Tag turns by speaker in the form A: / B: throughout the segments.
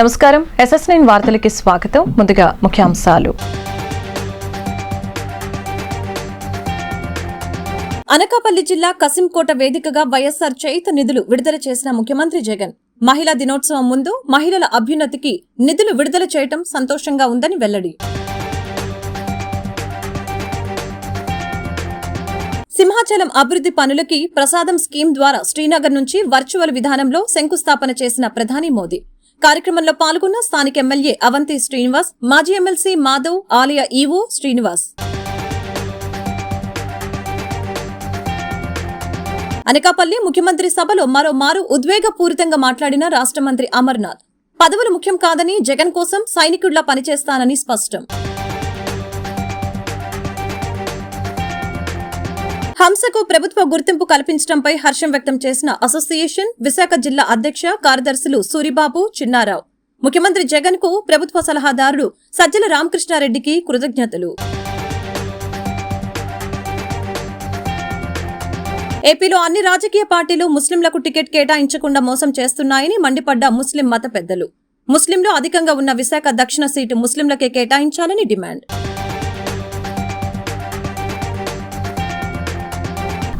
A: నమస్కారం SS9 వార్తలకి స్వాగతం. ముందుగా ముఖ్యాంశాలు.
B: అనకాపల్లి జిల్లా కసింకోట వేదికగా వైఎస్ఆర్ చేయుత నిధులు విడుదల చేసిన ముఖ్యమంత్రి జగన్ మహిళా దినోత్సవం ముందు మహిళల అభ్యున్నతికి నిధులు విడుదల చేయడం సంతోషంగా ఉందని వెల్లడి. సింహాచలం అభివృద్ధి పనులకి ప్రసాదం స్కీమ్ ద్వారా శ్రీనగర్ నుంచి వర్చువల్ విధానంలో శంకుస్థాపన చేసిన ప్రధాని మోదీ. కార్యక్రమంలో పాల్గొన్న స్థానిక ఎమ్మెల్యే అవంతి శ్రీనివాస్, మాజీ ఎమ్మెల్సీ మాధవ్, ఆలయ ఈవో శ్రీనివాస్. అనకాపల్లి ముఖ్యమంత్రి సభలో మరోమారు ఉద్వేగపూరితంగా మాట్లాడిన రాష్ట్ర మంత్రి అమర్నాథ్. పదవులు ముఖ్యం కాదని, జగన్ కోసం సైనికుడిలా పనిచేస్తానని స్పష్టం. హంసకు ప్రభుత్వ గుర్తింపు కల్పించడంపై హర్షం వ్యక్తం చేసిన అసోసియేషన్ విశాఖ జిల్లా అధ్యక్ష కార్యదర్శులు సూరిబాబు, చిన్నారావు. ముఖ్యమంత్రి జగన్ కు ప్రభుత్వ సలహాదారుడు సజ్జల రామకృష్ణారెడ్డికి కృతజ్ఞతలు. ఏపీలో అన్ని రాజకీయ పార్టీలు ముస్లింలకు టికెట్ కేటాయించకుండా మోసం చేస్తున్నాయని మండిపడ్డ ముస్లిం మత పెద్దలు. ముస్లింలు అధికంగా ఉన్న విశాఖ దక్షిణ సీటు ముస్లింలకే కేటాయించాలని డిమాండ్.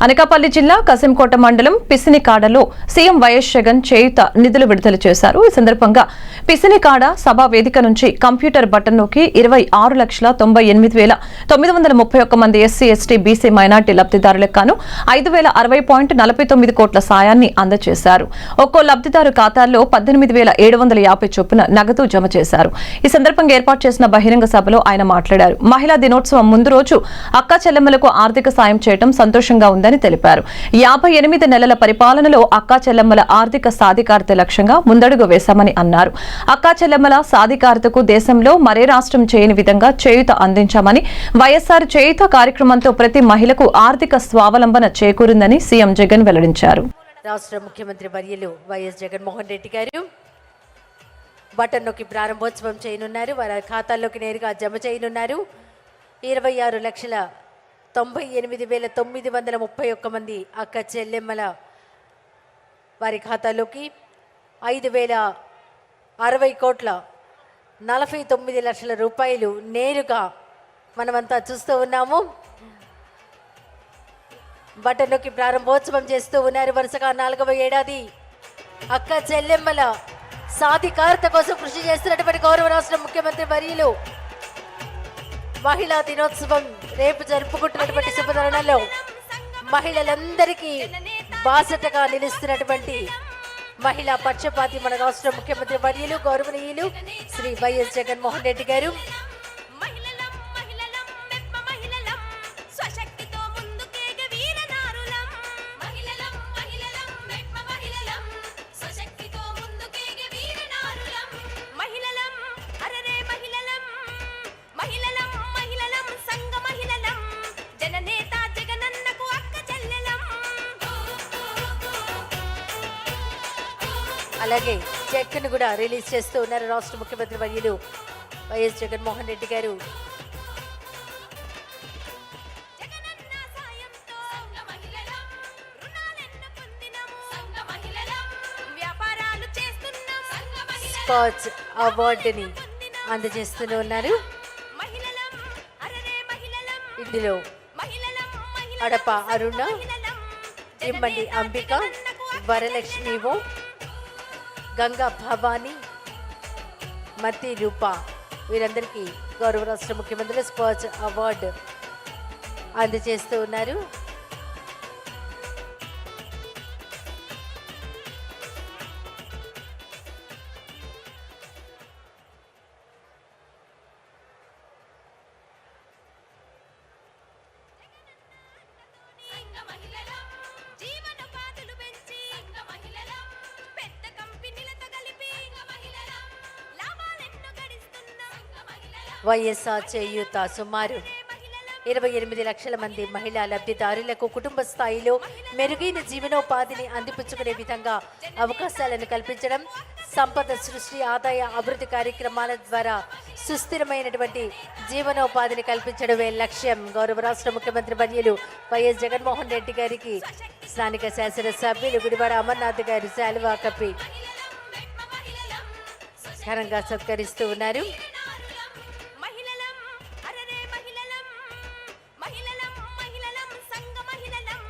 A: అనకాపల్లి జిల్లా కసింకోట మండలం పిసినికాడలో సీఎం వైఎస్ జగన్ చేయుత నిధులు విడుదల చేశారు. ఈ సందర్భంగా పిసినికాడ సభా వేదిక నుంచి కంప్యూటర్ బటన్లోకి 26,98,931 మంది ఎస్సీ, ఎస్టీ, బీసీ, మైనార్టీ లబ్దిదారులకు గాను 5,060.49 కోట్ల సాయాన్ని అందజేశారు. ఒక్కో లబ్దిదారు ఖాతాల్లో 18,750 చొప్పున నగదు జమ చేశారు. ఈ సందర్భంగా ఏర్పాటు చేసిన బహిరంగ సభలో ఆయన మాట్లాడారు. మహిళా దినోత్సవం ముందు రోజు అక్కా చెల్లెమ్మలకు ఆర్థిక సాయం చేయడం సంతోషంగా ఉందని తెలిపారు. 58 నెలల పరిపాలనలో అక్కా చెల్లెమ్మల ఆర్థిక సాధికారత లక్ష్యంగా ముందడుగు వేశామని అన్నారు. అక్కా చెల్లెమ్మల సాధికారతకు దేశంలో మరే రాష్ట్రం చేయని విధంగా చేయూత అందించామని, వైఎస్ఆర్ చేయూత కార్యక్రమంతో ప్రతి మహిళకు ఆర్థిక స్వావలంబన చేకూరిందని సీఎం జగన్ వెల్లడించారు.
C: రాష్ట్ర ముఖ్యమంత్రి వర్యులు వైఎస్ జగన్మోహన్ రెడ్డి గారు బటన్ నొక్కి ప్రారంభోత్సవం చేయనున్నారు. వారి ఖాతాల్లోకి నేరుగా జమ చేయనున్నారు. 26,98,931 మంది అక్క చెల్లెమ్మల వారి ఖాతాలోకి 5,060.49 లక్షల రూపాయలు నేరుగా మనమంతా చూస్తూ ఉన్నాము. బటన్ నొక్కి ప్రారంభోత్సవం చేస్తూ ఉన్నారు. వరుసగా 4వ ఏడాది అక్క చెల్లెమ్మల సాధికారత కోసం కృషి చేస్తున్నటువంటి గౌరవ రాష్ట్ర ముఖ్యమంత్రి వర్యులు మహిళా దినోత్సవం రేపు జరుపుకుంటున్నటువంటి శుభతరుణంలో మహిళలందరికీ బాసటగా నిలుస్తున్నటువంటి మహిళా పక్షపాతి మన రాష్ట్ర ముఖ్యమంత్రి వర్యులు గౌరవనీయులు శ్రీ వైఎస్ జగన్మోహన్ రెడ్డి గారు. అలాగే చెక్ను కూడా రిలీజ్ చేస్తూ ఉన్నారు రాష్ట్ర ముఖ్యమంత్రి వర్యులు వైఎస్ జగన్మోహన్ రెడ్డి గారు. స్కాచ్ అవార్డుని అందజేస్తూ ఉన్నారు. ఇందులో అడప అరుణ, ఇమ్మండి అంబిక, వరలక్ష్మివో, గంగా భవానీ, మతి రూప వీరందరికీ గౌరవ రాష్ట్ర ముఖ్యమంత్రి స్కాచ్ అవార్డు అందజేస్తూ ఉన్నారు. వైఎస్ఆర్ చేయూత సుమారు 28 లక్షల మంది మహిళా లబ్ధిదారులకు కుటుంబ స్థాయిలో మెరుగైన జీవనోపాధిని అందిపుచ్చుకునే విధంగా అవకాశాలను కల్పించడం, సంపద సృష్టి, ఆదాయ అభివృద్ధి కార్యక్రమాల ద్వారా సుస్థిరమైనటువంటి జీవనోపాధిని కల్పించడమే లక్ష్యం. గౌరవ రాష్ట్ర ముఖ్యమంత్రి వర్యులు వైఎస్ జగన్మోహన్ రెడ్డి గారికి స్థానిక శాసనసభ్యులు గుడివాడ అమర్నాథ్ గారు శాలువా కప్పి ఘనంగా సత్కరిస్తూ ఉన్నారు.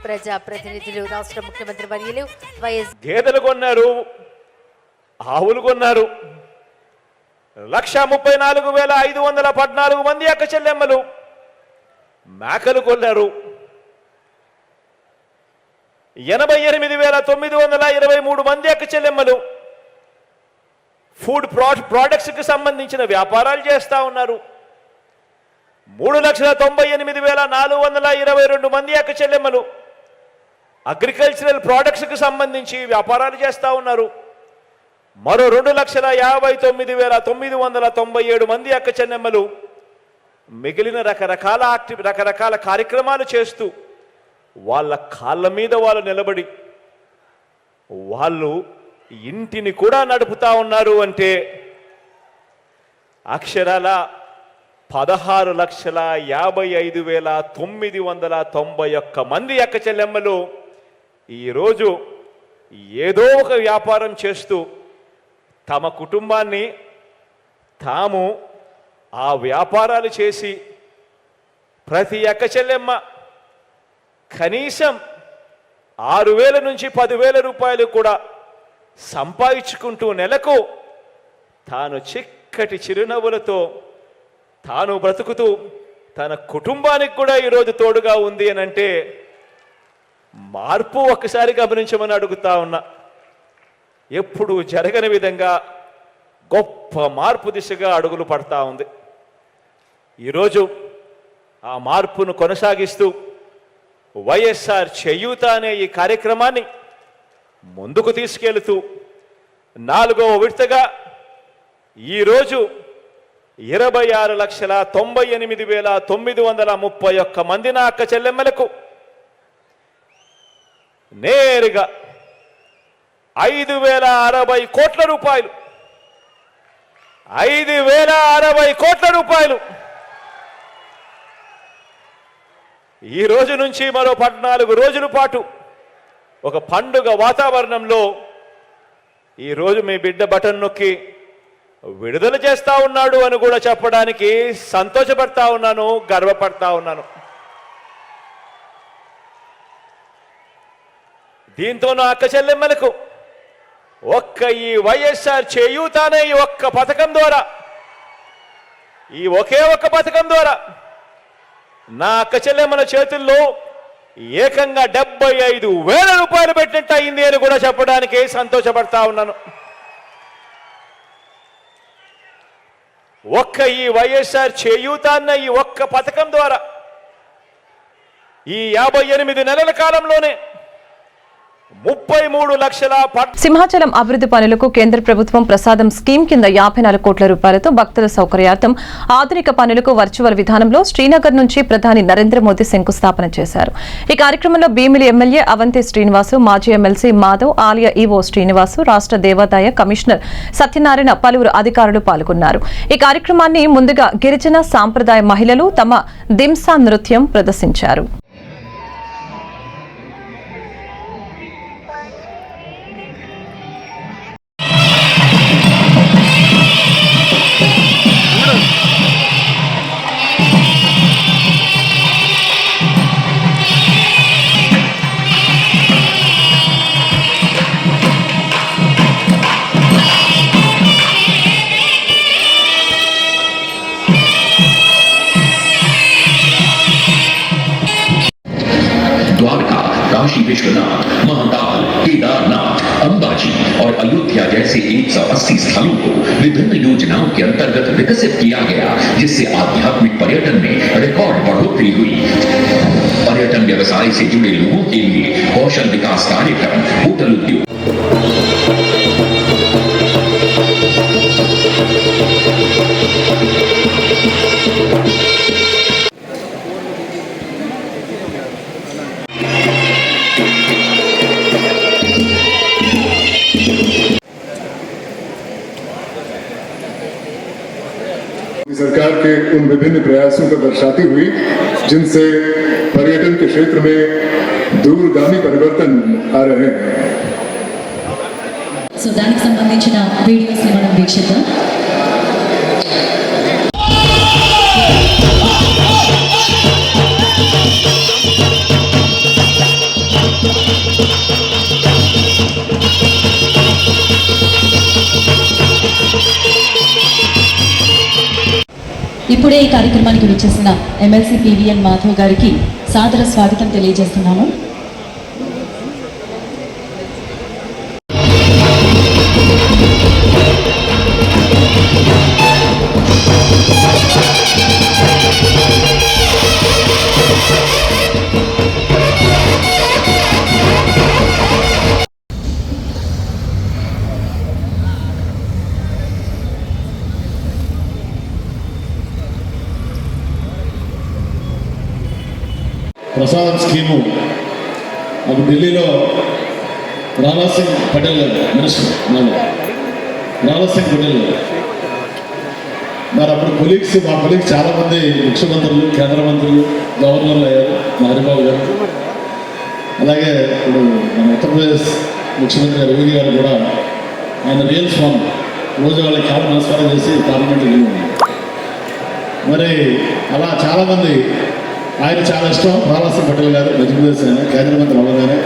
C: ప్రజాప్రతినిధులు, రాష్ట్ర ముఖ్యమంత్రి వర్యులు వైఎస్
D: గేదెలు కొన్నారు, ఆవులు కొన్నారు. 1,34,514 మంది అక్క చెల్లెమ్మలు మేకలు కొన్నారు. 88,923 మంది అక్క చెల్లెమ్మలు ఫుడ్ ప్రోడక్ట్స్కి సంబంధించిన వ్యాపారాలు చేస్తూ ఉన్నారు. 3,98,422 మంది అక్క చెల్లెమ్మలు అగ్రికల్చరల్ ప్రోడక్ట్స్కి సంబంధించి వ్యాపారాలు చేస్తూ ఉన్నారు. మరో 2,59,997 మంది అక్క చెల్లెమ్మలు మిగిలిన రకరకాల కార్యక్రమాలు చేస్తూ వాళ్ళ కాళ్ళ మీద వాళ్ళు నిలబడి వాళ్ళు ఇంటిని కూడా నడుపుతా ఉన్నారు. అంటే అక్షరాల 16,55,991 మంది అక్క చెల్లెమ్మలు ఈరోజు ఏదో ఒక వ్యాపారం చేస్తూ తమ కుటుంబాన్ని తాము ఆ వ్యాపారాలు చేసి ప్రతి అక్క చెల్లెమ్మ కనీసం 6,000 నుంచి 10,000 రూపాయలు కూడా సంపాదించుకుంటూ నెలకు తాను చిక్కటి చిరునవ్వులతో తాను బ్రతుకుతూ తన కుటుంబానికి కూడా ఈరోజు తోడుగా ఉంది అని అంటే మార్పు ఒక్కసారి గమనించమని అడుగుతా ఉన్నా. ఎప్పుడు జరగని విధంగా గొప్ప మార్పు దిశగా అడుగులు పడతా ఉంది. ఈరోజు ఆ మార్పును కొనసాగిస్తూ వైఎస్ఆర్ చేయూత అనే ఈ కార్యక్రమాన్ని ముందుకు తీసుకెళ్తూ 4వ విడతగా ఈరోజు 26,98,931 మంది నా అక్క చెల్లెమ్మలకు నేరుగా 5,060 కోట్ల రూపాయలు 5,060 కోట్ల రూపాయలు ఈ రోజు నుంచి మరో 14 రోజుల పాటు ఒక పండుగ వాతావరణంలో ఈరోజు మీ బిడ్డ బటన్ నొక్కి విడుదల చేస్తా ఉన్నాడు అని కూడా చెప్పడానికి సంతోషపడతా ఉన్నాను, గర్వపడతా ఉన్నాను. దీంతో నా అక్క చెల్లెమ్మలకు ఒక్క ఈ వైఎస్ఆర్ చేయూత అనే ఈ ఒక్క పథకం ద్వారా, ఈ ఒకే ఒక్క పథకం ద్వారా నా అక్క చెల్లెమ్మల చేతుల్లో ఏకంగా 75,000 రూపాయలు పెట్టినట్టు అయింది అని కూడా చెప్పడానికి సంతోషపడతా ఉన్నాను. ఒక్క ఈ వైఎస్ఆర్ చేయూత అన్న ఈ ఒక్క పథకం ద్వారా ఈ 58 నెలల కాలంలోనే 33 లక్షల
A: సింహాచలం అభివృద్ధి పనులకు కేంద్ర ప్రభుత్వం ప్రసాదం స్కీమ్ కింద 54 కోట్ల రూపాయలతో భక్తుల సౌకర్యార్థం ఆధునిక పనులకు వర్చువల్ విధానంలో శ్రీనగర్ నుంచి ప్రధాని నరేంద్ర మోదీ శంకుస్థాపన చేశారు. ఈ కార్యక్రమంలో భీమిలి ఎమ్మెల్యే అవంతి శ్రీనివాసు, మాజీ ఎమ్మెల్సీ మాధవ్, ఆలయ ఈవో శ్రీనివాసు, రాష్ట్ర దేవాదాయ కమిషనర్ సత్యనారాయణ, పలువురు అధికారులు పాల్గొన్నారు. ఈ కార్యక్రమాన్ని ముందుగా గిరిజన సాంప్రదాయ మహిళలు తమ దింసా నృత్యం ప్రదర్శించారు.
E: द्वारका, काशी विश्वनाथ, महाकाल, केदारनाथ, अंबाजी और अयोध्या जैसे 180 स्थलों को विभिन्न योजनाओं के अंतर्गत विकसित किया गया, जिससे आध्यात्मिक पर्यटन में रिकॉर्ड बढ़ोतरी हुई। पर्यटन व्यवसाय से जुड़े लोगों के लिए कौशल विकास कार्यक्रम, होटल उद्योग,
F: सरकार के उन विभिन्न प्रयासों को दर्शाती हुई जिनसे पर्यटन के क्षेत्र में दूरगामी परिवर्तन आ रहे हैं।
G: దానికి సంబంధించిన వీడియోస్ని మనం వీక్షిద్దాం. ఇప్పుడే ఈ కార్యక్రమానికి విచ్చేసిన ఎమ్మెల్సీ పివిఎన్ మాధవ్ గారికి సాదర స్వాగతం తెలియజేస్తున్నాము.
H: ప్రసాదం స్కీము అప్పుడు ఢిల్లీలో రాణా సింగ్ పటేల్ గారు మినిస్టర్ రాణా సింగ్ పటేల్ గారు మరి అప్పుడు మా కొలీగ్స్ చాలామంది ముఖ్యమంత్రులు, కేంద్ర మంత్రులు, గవర్నర్లు అయ్యారు. మా హరిబాబు గారు, అలాగే ఇప్పుడు మన ఉత్తరప్రదేశ్ ముఖ్యమంత్రి రవి గారు కూడా ఆయన రియల్ స్వామి రోజు వాళ్ళకి కాలు నమస్కారం చేసి పార్లమెంట్కి వెళ్ళి మరి అలా చాలామంది ఆయన చాలా ఇష్టం. రాణా సింగ్ పటేల్ గారు మధ్యప్రదేశ్ ఆయన కేంద్ర మంత్రి అవ్వగానే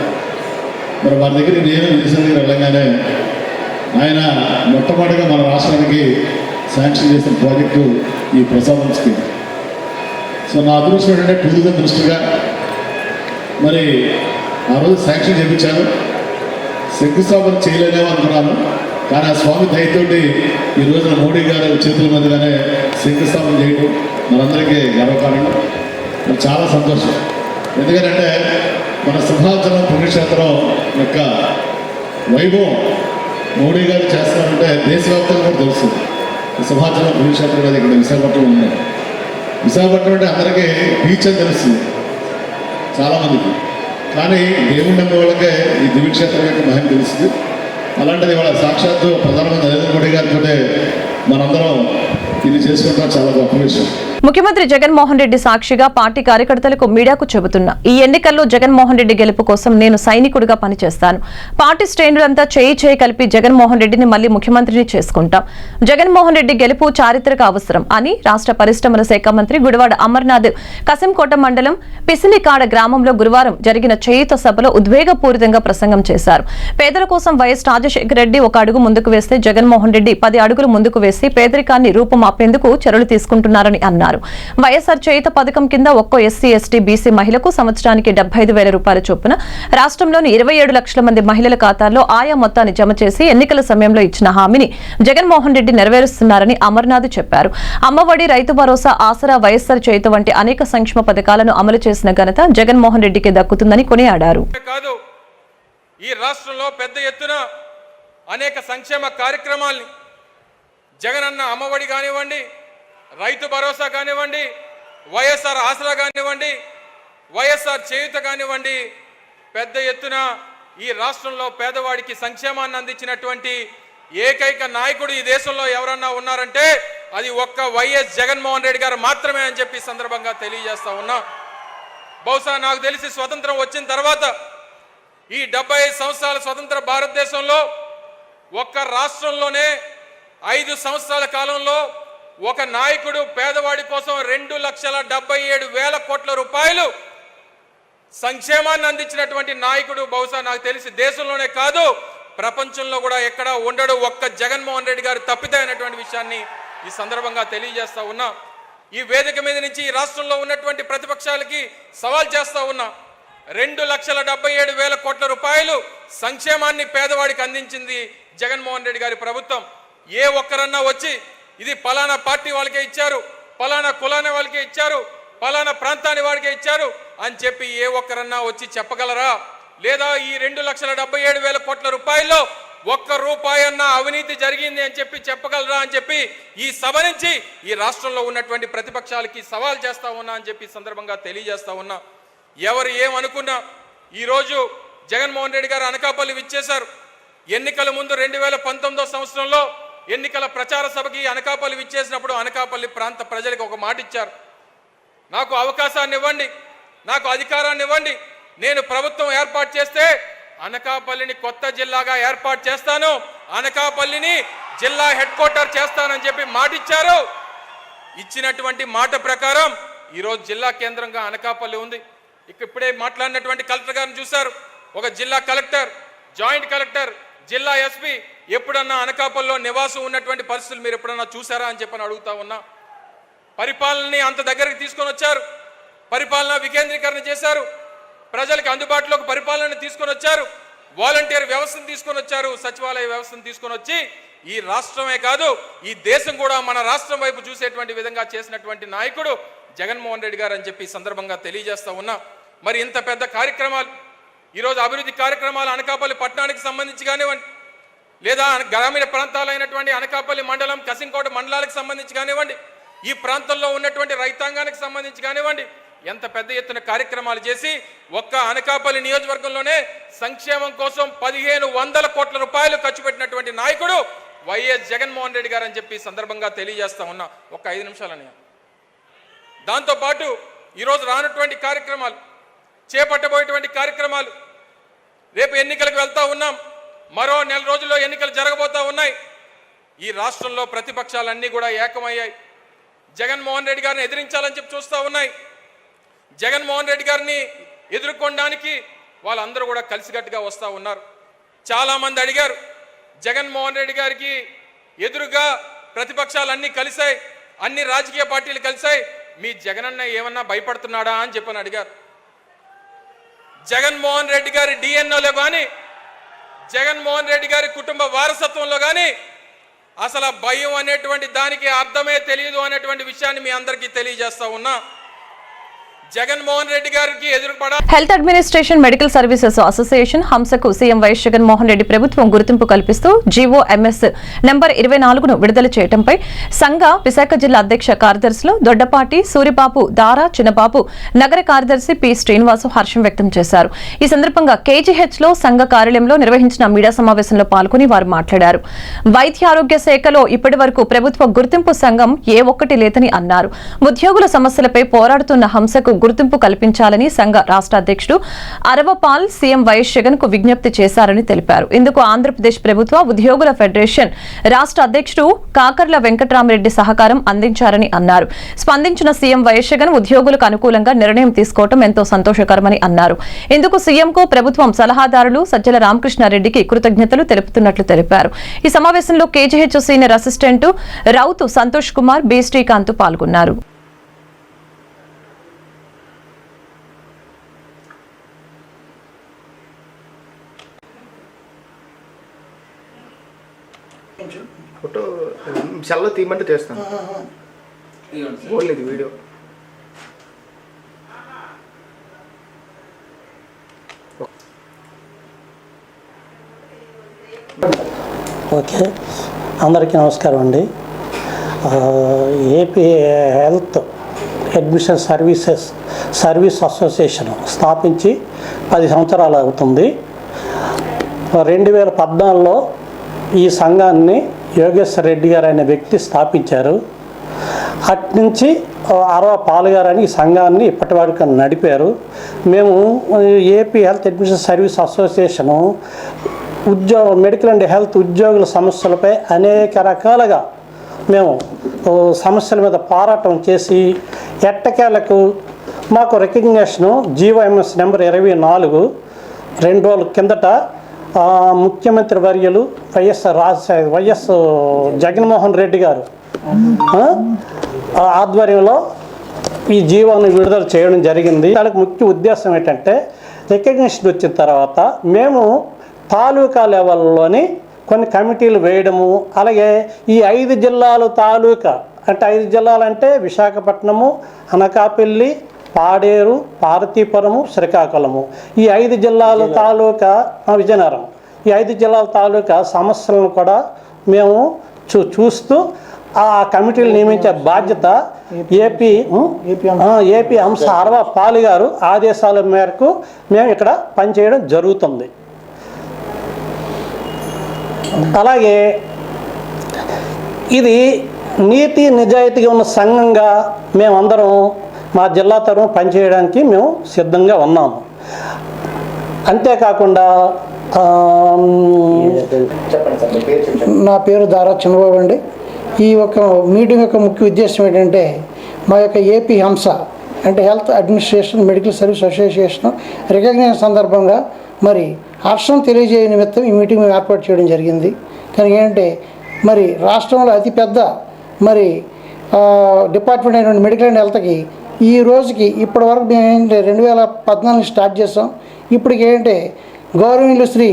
H: మరి వారి దగ్గర నేను విదేశాల దగ్గర వెళ్ళగానే ఆయన మొట్టమొదటిగా మన రాష్ట్రానికి శాంక్షన్ చేసిన ప్రాజెక్టు ఈ ప్రసాదం స్కీమ్. సో నా అదృష్టం ఏంటంటే టూరిజం మినిస్టర్గా మరి ఆ రోజు శాంక్షన్ చేయించాను. శంకుస్థాపన చేయలేనేమో అనుకున్నాను, కానీ ఆ స్వామి దయతోటి ఈ రోజున మోడీ గారు చేతుల మీదుగానే శంకుస్థాపన చేయడం మనందరికీ గర్వకారణం. చాలా సంతోషం. ఎందుకంటే మన సింహాచలం పుణ్యక్షేత్రం యొక్క వైభవం మోడీ గారు చేస్తారంటే దేశవ్యాప్తంగా కూడా తెలుస్తుంది. సింహాచలం పుణ్యక్షేత్రం అనేది ఇక్కడ విశాఖపట్నం ఉంది. విశాఖపట్నం అంటే అందరికీ బీచ్ అని తెలుస్తుంది చాలామందికి, కానీ దేవుడి నమ్మే వాళ్ళకే ఈ దివ్యక్షేత్రం యొక్క మహిమ తెలుస్తుంది. అలాంటిది ఇవాళ సాక్షాత్తు ప్రధానమంత్రి నరేంద్ర మోడీ గారితో మనందరం ఇది చేసుకుంటాం, చాలా గొప్ప విషయం.
A: ముఖ్యమంత్రి జగన్మోహన్ రెడ్డి సాక్షిగా పార్టీ కార్యకర్తలకు మీడియాకు చెబుతున్నా, ఈ ఎన్నికల్లో జగన్మోహన్ రెడ్డి గెలుపు కోసం నేను సైనికుడిగా పనిచేస్తాను. పార్టీ శ్రేణులంతా చేయి కలిపి జగన్మోహన్ రెడ్డిని మళ్లీ ముఖ్యమంత్రిని చేసుకుంటాం. జగన్మోహన్ రెడ్డి గెలుపు చారిత్రక అవసరం అని రాష్ట్ర పరిశ్రమల శాఖ మంత్రి గుడివాడ అమర్నాథ్ కసింకోట మండలం పిసినికాడ గ్రామంలో గురువారం జరిగిన చేయుత సభలో ఉద్వేగపూరితంగా ప్రసంగం చేశారు. పేదల కోసం వైఎస్ రాజశేఖర రెడ్డి ఒక అడుగు ముందుకు వేస్తే జగన్మోహన్ రెడ్డి 10 అడుగులు ముందుకు వేసి పేదరికాన్ని రూపుమాపేందుకు చర్యలు తీసుకుంటున్నారని అన్నారు. వైఎస్ఆర్ చేయుత పథకం కింద ఒక్కో ఎస్సీ ఎస్టీ బీసీ మహిళకు సంవత్సరానికి 75,000 రూపాయల చొప్పున రాష్ట్రంలోని 27 లక్షల మంది మహిళల ఖాతాల్లో ఆయా మొత్తాన్ని జమ చేసి ఎన్నికల సమయంలో ఇచ్చిన హామీని జగన్మోహన్ రెడ్డి నెరవేరుస్తున్నారని అమర్నాథ్ చెప్పారు. అమ్మఒడి, రైతు భరోసా, ఆసరా, వైఎస్ఆర్ చేయుత వంటి అనేక సంక్షేమ పథకాలను అమలు చేసిన ఘనత జగన్మోహన్ రెడ్డికి దక్కుతుందని కొనియాడారు.
I: ఈ రాష్ట్రంలో పెద్ద ఎత్తున అనేక సంక్షేమ కార్యక్రమాల్ని జగనన్న అమ్మఒడి కానివ్వండి, రైతు భరోసా కానివ్వండి, వైఎస్ఆర్ ఆసరా కానివ్వండి, వైఎస్ఆర్ చేయూత కానివ్వండి, పెద్ద ఎత్తున ఈ రాష్ట్రంలో పేదవాడికి సంక్షేమాన్ని అందించినటువంటి ఏకైక నాయకుడు ఈ దేశంలో ఎవరన్నా ఉన్నారంటే అది ఒక్క వైఎస్ జగన్మోహన్ రెడ్డి గారు మాత్రమే అని చెప్పి సందర్భంగా తెలియజేస్తా ఉన్నా. బహుశా నాకు తెలిసి స్వతంత్రం వచ్చిన తర్వాత ఈ 75 సంవత్సరాల స్వతంత్ర భారతదేశంలో ఒక్క రాష్ట్రంలోనే 5 సంవత్సరాల కాలంలో ఒక నాయకుడు పేదవాడి కోసం 2,77,000 కోట్ల రూపాయలు సంక్షేమాన్ని అందించినటువంటి నాయకుడు బహుశా నాకు తెలిసి దేశంలోనే కాదు ప్రపంచంలో కూడా ఎక్కడా ఉండడు, ఒక్క జగన్మోహన్ రెడ్డి గారు తప్పితే అనేటువంటి విషయాన్ని ఈ సందర్భంగా తెలియజేస్తా ఉన్నా. ఈ వేదిక మీద నుంచి ఈ రాష్ట్రంలో ఉన్నటువంటి ప్రతిపక్షాలకి సవాల్ చేస్తా ఉన్నా. 2,77,000 కోట్ల రూపాయలు సంక్షేమాన్ని పేదవాడికి అందించింది జగన్మోహన్ రెడ్డి గారి ప్రభుత్వం. ఏ ఒక్కరన్నా వచ్చి ఇది పలానా పార్టీ వాళ్ళకే ఇచ్చారు, పలానా కులాన్ని వాళ్ళకే ఇచ్చారు, పలానా ప్రాంతాన్ని వాడికే ఇచ్చారు అని చెప్పి ఏ ఒక్కరన్నా వచ్చి చెప్పగలరా? లేదా ఈ 2,77,000 కోట్ల రూపాయల్లో ఒక్క రూపాయి అన్న అవినీతి జరిగింది అని చెప్పి చెప్పగలరా అని చెప్పి ఈ సభ నుంచి ఈ రాష్ట్రంలో ఉన్నటువంటి ప్రతిపక్షాలకి సవాల్ చేస్తా ఉన్నా అని చెప్పి సందర్భంగా తెలియజేస్తా ఉన్నా. ఎవరు ఏమనుకున్నా ఈరోజు జగన్మోహన్ రెడ్డి గారు అనకాపల్లి విచ్చేశారు. ఎన్నికల ముందు 2019 సంవత్సరంలో ఎన్నికల ప్రచార సభకి అనకాపల్లి విచ్చేసినప్పుడు అనకాపల్లి ప్రాంత ప్రజలకు ఒక మాట ఇచ్చారు, నాకు అవకాశాన్ని ఇవ్వండి, నాకు అధికారాన్ని ఇవ్వండి, నేను ప్రభుత్వం ఏర్పాటు చేస్తే అనకాపల్లిని కొత్త జిల్లాగా ఏర్పాటు చేస్తాను, అనకాపల్లిని జిల్లా హెడ్ క్వార్టర్ చేస్తానని చెప్పి మాటిచ్చారు. ఇచ్చినటువంటి మాట ప్రకారం ఈరోజు జిల్లా కేంద్రంగా అనకాపల్లి ఉంది. ఇప్పుడే మాట్లాడినటువంటి కలెక్టర్ గారిని చూశారు. ఒక జిల్లా కలెక్టర్, జాయింట్ కలెక్టర్, జిల్లా ఎస్పీ ఎప్పుడన్నా అనకాపల్లిలో నివాసం ఉన్నటువంటి పరిస్థితులు మీరు ఎప్పుడన్నా చూసారా అని చెప్పని అడుగుతా ఉన్నా. పరిపాలనని అంత దగ్గరికి తీసుకొని వచ్చారు, పరిపాలన వికేంద్రీకరణ చేశారు, ప్రజలకు అందుబాటులోకి పరిపాలన తీసుకొని వచ్చారు, వాలంటీర్ వ్యవస్థను తీసుకొని వచ్చారు, సచివాలయ వ్యవస్థను తీసుకొని వచ్చి ఈ రాష్ట్రమే కాదు ఈ దేశం కూడా మన రాష్ట్రం వైపు చూసేటువంటి విధంగా చేసినటువంటి నాయకుడు జగన్మోహన్ రెడ్డి గారు అని చెప్పి సందర్భంగా తెలియజేస్తా ఉన్నా. మరి ఇంత పెద్ద కార్యక్రమాలు ఈరోజు అభివృద్ధి కార్యక్రమాలు అనకాపల్లి పట్టణానికి సంబంధించి కానివ్వండి, లేదా గ్రామీణ ప్రాంతాలైనటువంటి అనకాపల్లి మండలం, కసింకోట మండలాలకు సంబంధించి కానివ్వండి, ఈ ప్రాంతంలో ఉన్నటువంటి రైతాంగానికి సంబంధించి కానివ్వండి, ఎంత పెద్ద ఎత్తున కార్యక్రమాలు చేసి ఒక్క అనకాపల్లి నియోజకవర్గంలోనే సంక్షేమం కోసం 1500 కోట్ల రూపాయలు ఖర్చు పెట్టినటువంటి నాయకుడు వైఎస్ జగన్మోహన్ రెడ్డి గారు అని చెప్పి సందర్భంగా తెలియజేస్తా ఉన్నా. ఒక్క 5 నిమిషాలని. దాంతోపాటు ఈరోజు రానటువంటి కార్యక్రమాలు, చేపట్టబోయేటువంటి కార్యక్రమాలు, రేపు ఎన్నికలకు వెళ్తా ఉన్నాం, మరో నెల రోజుల్లో ఎన్నికలు జరగబోతా ఉన్నాయి. ఈ రాష్ట్రంలో ప్రతిపక్షాలన్నీ కూడా ఏకమయ్యాయి, జగన్మోహన్ రెడ్డి గారిని ఎదిరించాలని చెప్పి చూస్తూ ఉన్నాయి. జగన్మోహన్ రెడ్డి గారిని ఎదుర్కొనడానికి వాళ్ళందరూ కూడా కలిసికట్టుగా వస్తూ ఉన్నారు. చాలామంది అడిగారు, జగన్మోహన్ రెడ్డి గారికి ఎదురుగా ప్రతిపక్షాలన్నీ కలిశాయి, అన్ని రాజకీయ పార్టీలు కలిశాయి, మీ జగనన్న ఏమన్నా భయపడుతున్నాడా అని చెప్పని అడిగారు. జగన్మోహన్ రెడ్డి గారి డిఎన్ఓలో కానీ, జగన్మోహన్ రెడ్డి గారి కుటుంబ వారసత్వంలో కానీ అసలు భయం అనేటువంటి దానికి అర్థమే తెలియదు అనేటువంటి విషయాన్ని మీ అందరికీ తెలియజేస్తా ఉన్నా. జగన్మోహన్ రెడ్డి గారికి ఎదురుపడ
A: health administration medical services association హంసకు సీఎం వైఎస్ జగన్మోహన్ రెడ్డి ప్రభుత్వం గుర్తింపు కల్పిస్తూ జీవోఎంఎస్ నంబర్ 24ను విడుదల చేయడంపై సంఘ విశాఖ జిల్లా అధ్యక్ష కార్యదర్శులు దొడ్డపాటి, సూరిబాబు, దారా, చిన్నబాబు, నగర కార్యదర్శి పి శ్రీనివాసు హర్షం వ్యక్తం చేశారు. ఈ సందర్భంగా కేజీహెచ్లో సంఘ కార్యాలయంలో నిర్వహించిన మీడియా సమావేశంలో పాల్గొని వారు మాట్లాడారు. వైద్య ఆరోగ్య శాఖలో ఇప్పటి వరకు ప్రభుత్వ గుర్తింపు సంఘం ఏ ఒక్కటి లేదని అన్నారు. ఉద్యోగుల సమస్యలపై పోరాడుతున్న హంసకు గుర్తింపు కల్పించాలని సంఘ రాష్ట్ర అధ్యక్షుడు అరవపాల్ సీఎం వైఎస్ జగన్ కు విజ్ఞప్తి చేశారని తెలిపారు. ఇందుకు ఆంధ్రప్రదేశ్ ప్రభుత్వ ఉద్యోగుల ఫెడరేషన్ రాష్ట్ర అధ్యక్షుడు కాకర్ల వెంకటరామరెడ్డి సహకారం అందించారని అన్నారు. స్పందించిన సీఎం వైఎస్ జగన్ ఉద్యోగులకు అనుకూలంగా నిర్ణయం తీసుకోవడం ఎంతో సంతోషకరమని అన్నారు. ఇందుకు సీఎంకు ప్రభుత్వం సలహాదారులు సజ్జల రామకృష్ణారెడ్డికి కృతజ్ఞతలు తెలుపుతున్నట్లు తెలిపారు. ఈ సమావేశంలో KGH senior assistant Routhu Santosh Kumar, B Srikanth పాల్గొన్నారు.
J: ఫోటో సెల్లో తీయమంటే చేస్తాను, ఓన్లేదు వీడియో.
K: ఓకే, అందరికీ నమస్కారం అండి. AP health admission service association స్థాపించి 10 సంవత్సరాలు అవుతుంది. 2014లో ఈ సంఘాన్ని యోగేశ్వర్ రెడ్డి గారు అనే వ్యక్తి స్థాపించారు. అట్నుంచి అరవపాల్ గారు అని ఈ సంఘాన్ని ఇప్పటి వరకు నడిపారు. మేము AP health admission service association medical and health ఉద్యోగుల సమస్యలపై అనేక రకాలుగా మేము సమస్యల మీద పోరాటం చేసి ఎట్టకేలకు మాకు రికగ్నిషను జీవోఎంఎస్ నెంబర్ 24 2 రోజుల కిందట ముఖ్యమంత్రి వర్యులు వైఎస్ జగన్మోహన్ రెడ్డి గారు ఆధ్వర్యంలో ఈ జీవోను విడుదల చేయడం జరిగింది. దానికి ముఖ్య ఉద్దేశం ఏంటంటే, రికగ్నిషన్ వచ్చిన తర్వాత మేము తాలూకా లెవెల్లోని కొన్ని కమిటీలు వేయడము, అలాగే ఈ 5 జిల్లాలు తాలూకా అంటే 5 జిల్లాలంటే విశాఖపట్నము, అనకాపల్లి, పాడేరు, పార్వతీపురము, శ్రీకాకుళము, ఈ 5 జిల్లాల తాలూకా విజయనగరం, ఈ 5 జిల్లాల తాలూకా సమస్యలను కూడా మేము చూస్తూ ఆ కమిటీలు నియమించే బాధ్యత ఏపీ హంస అరవపాల్ గారు ఆదేశాల మేరకు మేము ఇక్కడ పనిచేయడం జరుగుతుంది. అలాగే ఇది నీతి నిజాయితీగా ఉన్న సంఘంగా మేమందరం మా జిల్లా తరఫున పనిచేయడానికి మేము సిద్ధంగా ఉన్నాము. అంతేకాకుండా
L: నా పేరు దారా చంద్రబాబు అండి. ఈ యొక్క మీటింగ్ యొక్క ముఖ్య ఉద్దేశం ఏంటంటే మా యొక్క ఏపీ హంస అంటే health administration medical service association recognition సందర్భంగా మరి హర్షం తెలియజేయ నిమిత్తం ఈ మీటింగ్ మేము ఏర్పాటు చేయడం జరిగింది. కానీ ఏంటంటే మరి రాష్ట్రంలో అతిపెద్ద మరి డిపార్ట్మెంట్ అయిన మెడికల్ అండ్ హెల్త్కి ఈ రోజుకి ఇప్పటి వరకు మేము ఏంటంటే 2014 స్టార్ట్ చేసాం. ఇప్పటికి ఏంటంటే గౌరవనీయులు శ్రీ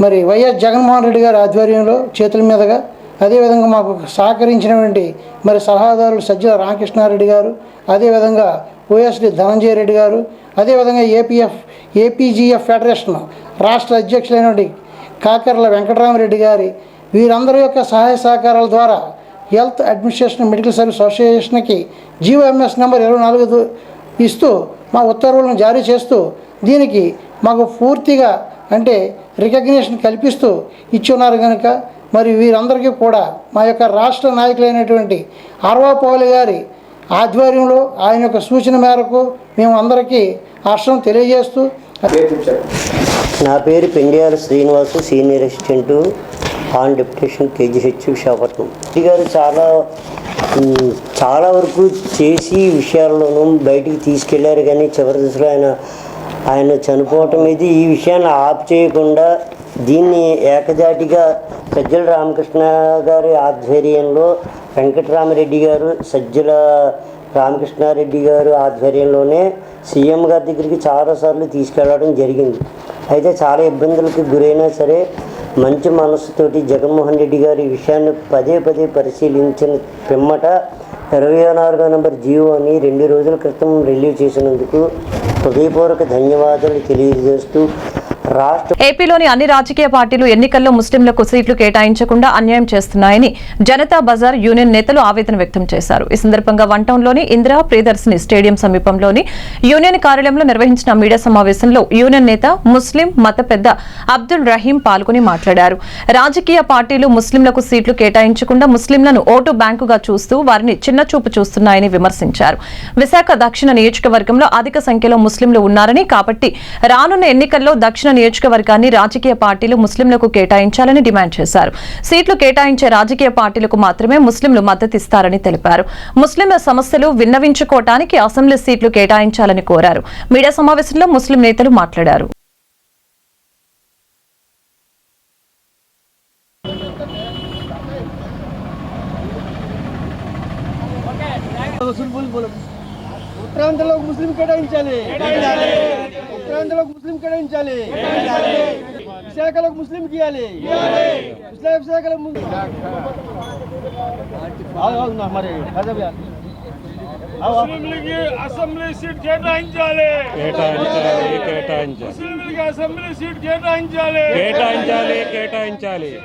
L: మరి వైఎస్ జగన్మోహన్ రెడ్డి గారి ఆధ్వర్యంలో చేతుల మీదుగా అదేవిధంగా మాకు సహకరించినటువంటి మరి సలహాదారులు సజ్జల రామకృష్ణారెడ్డి గారు, అదేవిధంగా ఓఎస్డి ధనంజయ రెడ్డి గారు, అదేవిధంగా ఏపీజీఎఫ్ ఫెడరేషన్ రాష్ట్ర అధ్యక్షులైనటువంటి కాకర్ల వెంకటరామరెడ్డి గారి వీరందరి యొక్క సహాయ సహకారాల ద్వారా హెల్త్ అడ్మినిస్ట్రేషన్ మెడికల్ సర్వీస్ అసోసియేషన్కి జీఓఎంఎస్ నెంబర్ 24 ఇస్తూ మా ఉత్తర్వులను జారీ చేస్తూ దీనికి మాకు పూర్తిగా అంటే రికగ్నిషన్ కల్పిస్తూ ఇచ్చున్నారు కనుక మరి వీరందరికీ కూడా మా యొక్క రాష్ట్ర నాయకులైనటువంటి ఆర్వాపౌలి గారి ఆధ్వర్యంలో ఆయన యొక్క సూచన మేరకు మేము అందరికీ హర్షం తెలియజేస్తూ.
M: నా పేరు Pendiyala Srinivasu, senior assistant on deputation KGH Visakhapatnam. Reddy గారు చాలా వరకు చేసి విషయాల్లోనూ బయటికి తీసుకెళ్లారు. కానీ చివరి దశలో ఆయన చనిపోవటం ఇది ఈ విషయాన్ని ఆపు చేయకుండా దీన్ని ఏకజాటిగా సజ్జల రామకృష్ణ గారి ఆధ్వర్యంలో వెంకటరామరెడ్డి గారు, సజ్జల రామకృష్ణారెడ్డి గారు ఆధ్వర్యంలోనే సీఎం గారి దగ్గరికి చాలాసార్లు తీసుకెళ్ళడం జరిగింది. అయితే చాలా ఇబ్బందులకు గురైనా సరే మంచి మనసుతోటి జగన్మోహన్ రెడ్డి గారు ఈ విషయాన్ని పదే పరిశీలించిన పిమ్మట 24వ నంబర్ జీవోని 2 రోజుల క్రితం రిలీవ్ చేసినందుకు హృదయపూర్వక ధన్యవాదాలు తెలియజేస్తూ
A: ఏపీలోని అన్ని రాజకీయ పార్టీలు ఎన్నికల్లో ముస్లింలకు సీట్లు కేటాయించకుండా అన్యాయం చేస్తున్నాయని జనతా బజార్ యూనియన్ నేతలు ఆవేదన వ్యక్తం చేశారు. ఈ సందర్భంగా వన్ టౌన్లోని ఇందిరా ప్రియదర్శిని స్టేడియం సమీపంలోని యూనియన్ కార్యాలయంలో నిర్వహించిన మీడియా సమావేశంలో యూనియన్ నేత ముస్లిం మత పెద్ద అబ్దుల్ రహీం పాల్గొని మాట్లాడారు. రాజకీయ పార్టీలు ముస్లింలకు సీట్లు కేటాయించకుండా ముస్లింలను ఓటు బ్యాంకుగా చూస్తూ వారిని చిన్నచూపు చూస్తున్నాయని విమర్శించారు. విశాఖ దక్షిణ నియోజకవర్గంలో అధిక సంఖ్యలో ముస్లింలు ఉన్నారని, కాబట్టి రానున్న ఎన్నికల్లో దక్షిణ నియోజకవర్గాన్ని రాజకీయ పార్టీలు ముస్లింలకు కేటాయించాలని డిమాండ్ చేశారు. సీట్లు కేటాయించే రాజకీయ పార్టీలకు మాత్రమే ముస్లింలు మద్దతిస్తారని తెలిపారు. ముస్లింల సమస్యలు విన్నవించుకోవటానికి అసెంబ్లీ సీట్లు కేటాయించాలని కోరారు. మీడియా సమావేశంలో ముస్లిం నేతలు మాట్లాడారు.
N: ఉత్తరాంధ్రలో ముస్లిం కేటాయించాలి, ఉత్తరాంధ్రలో ముస్లిం కేటాయించాలి, విశాఖలో ముస్లిం గీయాలి, విశాఖలో మరి ముస్లింలకి అసెంబ్లీ సీట్ కేటాయించాలి, ముస్లింలకి అసెంబ్లీ సీట్ కేటాయించాలి,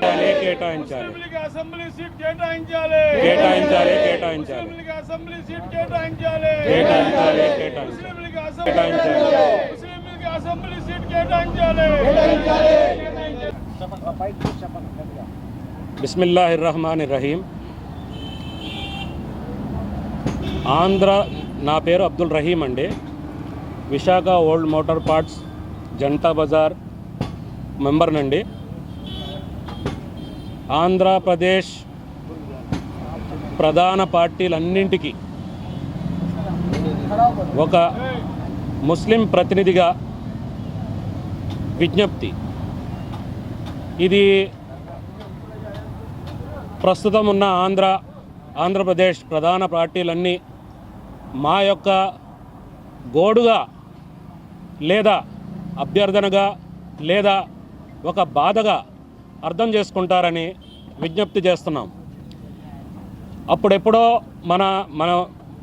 N: ముస్లింలకి అసెంబ్లీ సీట్ కేటాయించాలి, ముస్లింలకి అసెంబ్లీ సీట్ కేటాయించాలి, ముస్లింలకి అసెంబ్లీ సీట్ కేటాయించాలి.
O: బిస్మిల్లాహిర్ రహమానిర్ రహీం. ఆంధ్ర, నా పేరు అబ్దుల్ రహీం అండి. Visakha old motor parts Janata Bazar మెంబర్నండి. ఆంధ్రప్రదేశ్ ప్రధాన పార్టీలన్నింటికీ ఒక ముస్లిం ప్రతినిధిగా విజ్ఞప్తి. ఇది ప్రస్తుతం ఉన్న ఆంధ్రప్రదేశ్ ప్రధాన పార్టీలన్నీ మా యొక్క గోడుగా లేదా అభ్యర్థనగా లేదా ఒక బాధగా అర్థం చేసుకుంటారని విజ్ఞప్తి చేస్తున్నాం. అప్పుడెప్పుడో మన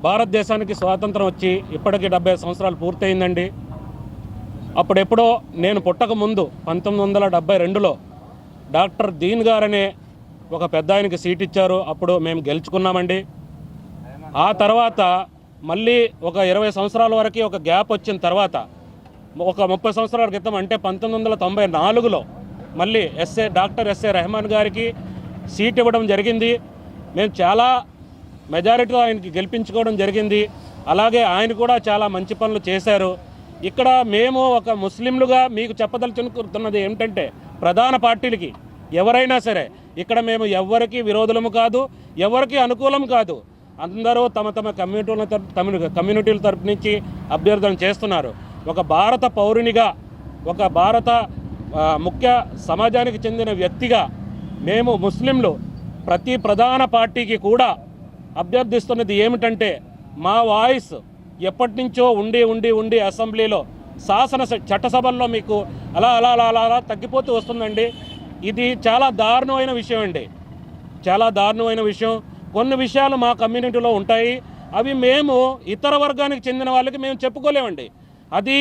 O: భారతదేశానికి స్వాతంత్రం వచ్చి ఇప్పటికీ 70 సంవత్సరాలు పూర్తయిందండి. అప్పుడెప్పుడో నేను పుట్టక ముందు 1972లో డాక్టర్ దీన్ గారనే ఒక పెద్ద ఆయనకి సీట్ ఇచ్చారు. అప్పుడు మేము గెలుచుకున్నామండి. ఆ తర్వాత మళ్ళీ ఒక 20 సంవత్సరాల వరకు ఒక గ్యాప్ వచ్చిన తర్వాత ఒక 30 సంవత్సరాల క్రితం అంటే 1994లో మళ్ళీ డాక్టర్ ఎస్ఏ రెహమాన్ గారికి సీట్ ఇవ్వడం జరిగింది. మేము చాలా మెజారిటీతో ఆయనకి గెలిపించుకోవడం జరిగింది. అలాగే ఆయన కూడా చాలా మంచి పనులు చేశారు. ఇక్కడ మేము ఒక ముస్లింలుగా మీకు చెప్పదలుచుకున్నది ఏమిటంటే ప్రధాన పార్టీలకి ఎవరైనా సరే ఇక్కడ మేము ఎవరికి విరోధులము కాదు, ఎవరికి అనుకూలం కాదు. అందరూ తమ తమ కమ్యూనిటీల తరపు నుంచి అభ్యర్థన చేస్తున్నారు. ఒక భారత పౌరునిగా, ఒక భారత ముఖ్య సమాజానికి చెందిన వ్యక్తిగా మేము ముస్లింలు ప్రతి ప్రధాన పార్టీకి కూడా అభ్యర్థిస్తున్నది ఏమిటంటే మా వాయిస్ ఎప్పటి నుంచో ఉండి అసెంబ్లీలో చట్టసభల్లో మీకు అలా తగ్గిపోతూ వస్తుందండి. ఇది చాలా దారుణమైన విషయం అండి, చాలా దారుణమైన విషయం. కొన్ని విషయాలు మా కమ్యూనిటీలో ఉంటాయి, అవి మేము ఇతర వర్గానికి చెందిన వాళ్ళకి మేము చెప్పుకోలేమండి. అది